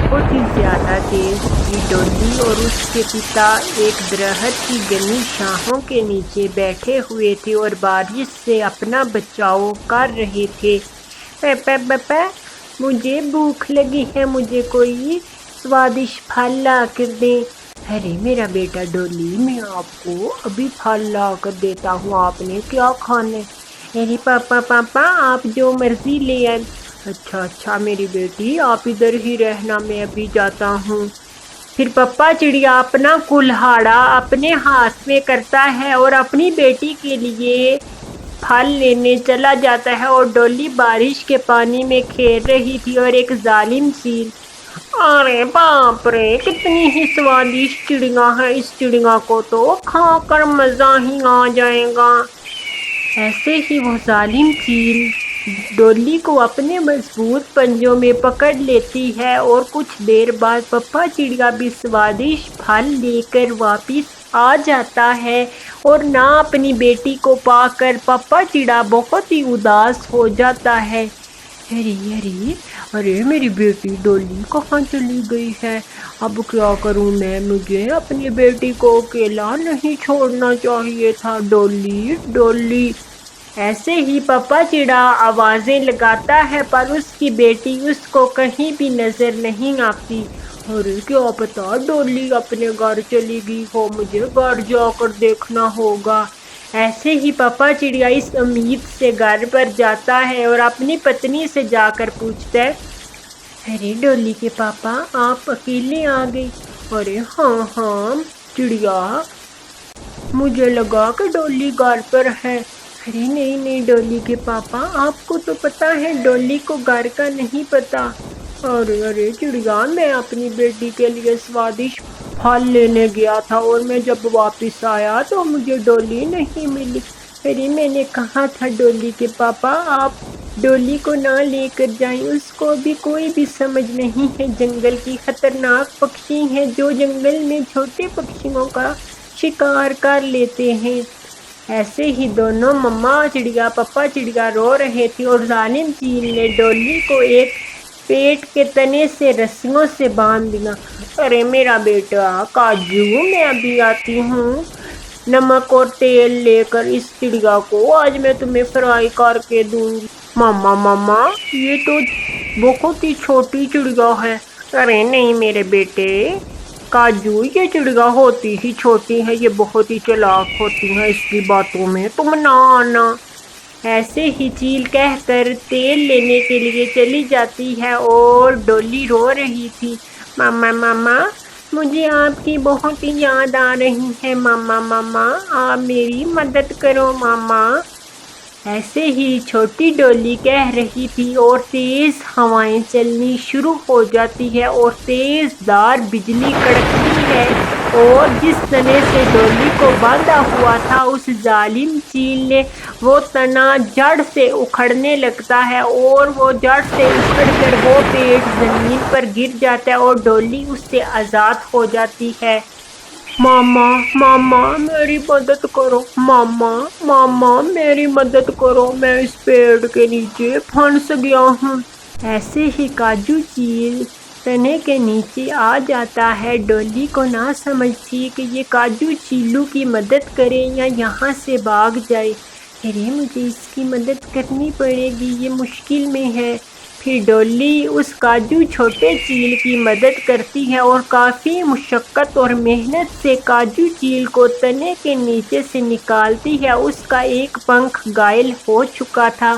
بہت ہی زیادہ تیز تھی۔ ڈولی اور اس کے پتا ایک درخت کی گھنی شاخوں کے نیچے بیٹھے ہوئے تھے اور بارش سے اپنا بچاؤ کر رہے تھے۔ پپا، مجھے بھوک لگی ہے، مجھے کوئی سوادشٹ پھل لا کر دیں۔ ارے میرا بیٹا ڈولی، میں آپ کو ابھی پھل لا کر دیتا ہوں، آپ نے کیا کھانا ہے؟ ارے پاپا آپ جو مرضی لے آئیں۔ اچھا میری بیٹی، آپ ادھر ہی رہنا، میں ابھی جاتا ہوں۔ پھر پپا چڑیا اپنا کلہاڑا اپنے ہاتھ میں کرتا ہے اور اپنی بیٹی کے لیے پھل لینے چلا جاتا ہے، اور ڈولی بارش کے پانی میں کھیل رہی تھی اور ایک ظالم چیل۔ ارے باپ رے، کتنی ہی سوادشٹ چڑیا ہے، اس چڑیا کو تو کھا کر مزہ ہی آ جائے گا۔ ایسے ہی وہ ظالم چیل ڈولی کو اپنے مضبوط پنجوں میں پکڑ لیتی ہے، اور کچھ دیر بعد پپا چڑیا بھی سوادشٹ پھل لے کر واپس آ جاتا ہے، اور نہ اپنی بیٹی کو پا کر پپا چڑیا بہت ہی اداس ہو جاتا ہے۔ ارے میری بیٹی ڈولی کہاں چلی گئی ہے؟ اب کیا کروں میں؟ مجھے اپنی بیٹی کو اکیلا نہیں چھوڑنا چاہیے تھا۔ ڈولی۔ ایسے ہی پپا چڑیا آوازیں لگاتا ہے، پر اس کی بیٹی اس کو کہیں بھی نظر نہیں آتی۔ ارے کیا پتا ڈولی اپنے گھر چلی گئی ہو، مجھے گھر جا کر دیکھنا ہوگا۔ ایسے ہی پپا چڑیا اس امید سے گھر پر جاتا ہے اور اپنی پتنی سے جا کر پوچھتا ہے، ارے ڈولی کے پاپا آپ اکیلے آ گئے؟ ارے ہاں چڑیا، مجھے لگا کہ ڈولی گھر پر ہے۔ ارے نہیں ڈولی کے پاپا، آپ کو تو پتا ہے ڈولی کو گھر کا نہیں پتا۔ ارے چڑیا، میں اپنی بیٹی کے لیے سوادشٹ پھل لینے گیا تھا، اور میں جب واپس آیا تو مجھے ڈولی نہیں ملی۔ ارے میں نے کہا تھا ڈولی کے پاپا آپ ڈولی کو نہ لے کر جائیں، اس کو بھی کوئی بھی سمجھ نہیں ہے، جنگل کی خطرناک پکشی ہے جو جنگل میں چھوٹے پکشیوں کا شکار کر لیتے ہیں۔ ایسے ہی دونوں مما چڑیا پپا چڑیا رو رہے تھے، اور ظالم چیل نے ڈولی کو ایک پیڑ کے تنے سے رسیوں سے باندھ دیا۔ ارے میرا بیٹا کاجو، میں ابھی آتی ہوں نمک اور تیل لے کر، اس چڑیا کو آج میں تمہیں فرائی کر کے دوں گی۔ ماما یہ تو بہت ہی چھوٹی چڑیا ہے۔ ارے نہیں میرے بیٹے کاجو، یہ چڑیا ہوتی ہی چھوٹی ہے، یہ بہت ہی چالاک ہوتی ہے، اس کی باتوں میں تم نہ آنا۔ ایسے ہی چیل کہہ کر تیل لینے کے لیے چلی جاتی ہے، اور ڈولی رو رہی تھی، ماما مجھے آپ کی بہت ہی یاد آ رہی ہے، ماما آپ میری مدد کرو ماما۔ ایسے ہی چھوٹی ڈولی کہہ رہی تھی، اور تیز ہوائیں چلنی شروع ہو جاتی ہے، اور تیز دھار بجلی کڑکتی ہے، اور جس تنے سے ڈولی کو باندھا ہوا تھا اس ظالم چیل نے وہ تنا جڑ سے اکھڑنے لگتا ہے، اور وہ جڑ سے اکھڑ کر وہ پیڑ زمین پر گر جاتا ہے، اور ڈولی اس سے آزاد ہو جاتی ہے۔ ماما میری مدد کرو، ماما میری مدد کرو، میں اس پیڑ کے نیچے پھنس گیا ہوں۔ ایسے ہی کاجو چیل تنے کے نیچے آ جاتا ہے، ڈولی کو نہ سمجھ تھی کہ یہ کاجو چیلو کی مدد کرے یا یہاں سے بھاگ جائے۔ ارے مجھے اس کی مدد کرنی پڑے گی، یہ مشکل میں ہے۔ پھر ڈولی اس کاجو چھوٹے چیل کی مدد کرتی ہے، اور کافی مشقت اور محنت سے کاجو چیل کو تنے کے نیچے سے نکالتی ہے۔ اس کا ایک پنکھ گھائل ہو چکا تھا۔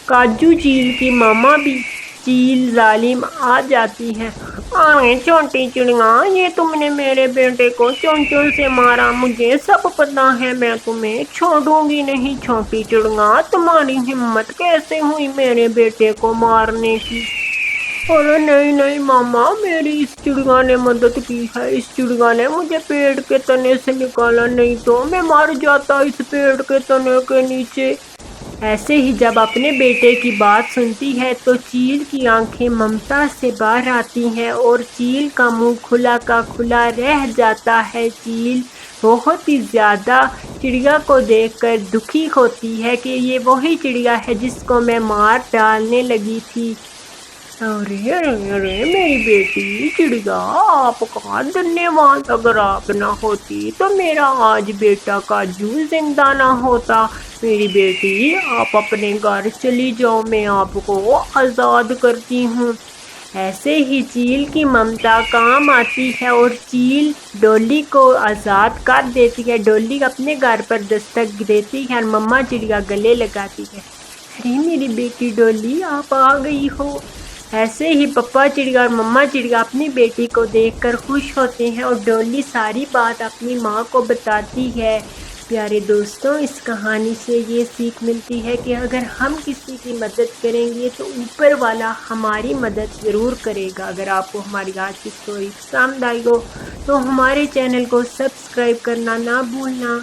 کاجو چیل کی ماما بھی چیل ظالم آ جاتی ہے۔ ارے چھوٹی چڑیا، یہ تم نے میرے بیٹے کو چونچوں سے مارا، مجھے سب پتا ہے، میں تمہیں چھوڑوں گی نہیں۔ چھوٹی چڑیا، تمہاری ہمت کیسے ہوئی میرے بیٹے کو مارنے کی؟ ارے نہیں ماما، میری اس چڑیا نے مدد کی ہے، اس چڑیا نے مجھے پیڑ کے تنے سے نکالا، نہیں تو میں مر جاتا اس پیڑ کے تنے کے نیچے۔ ایسے ہی جب اپنے بیٹے کی بات سنتی ہے تو چیل کی آنکھیں ممتا سے باہر آتی ہیں، اور چیل کا منہ کھلا کا کھلا رہ جاتا ہے۔ چیل بہت ہی زیادہ چڑیا کو دیکھ کر دکھی ہوتی ہے کہ یہ وہی چڑیا ہے جس کو میں مار ڈالنے لگی تھی۔ ارے ارے ارے میری بیٹی چڑیا، آپ کا دھنیہ واد، اگر آپ نہ ہوتی تو میرا آج بیٹا کاجو زندہ نہ ہوتا۔ میری بیٹی آپ اپنے گھر چلی جاؤ، میں آپ کو آزاد کرتی ہوں۔ ایسے ہی چیل کی ممتا کام آتی ہے اور چیل ڈولی کو آزاد کر دیتی ہے۔ ڈولی اپنے گھر پر دستک دیتی ہے اور مما چڑیا گلے لگاتی ہے۔ ارے میری بیٹی ڈولی آپ آ گئی ہو۔ ایسے ہی پپا چڑیا اور مما چڑیا اپنی بیٹی کو دیکھ کر خوش ہوتے ہیں اور ڈولی ساری بات اپنی ماں کو بتاتی ہے۔ پیارے دوستوں، اس کہانی سے یہ سیکھ ملتی ہے کہ اگر ہم کسی کی مدد کریں گے تو اوپر والا ہماری مدد ضرور کرے گا۔ اگر آپ کو ہماری آج کی سٹوری پسند آئی ہو تو ہمارے چینل کو سبسکرائب کرنا نہ بھولنا۔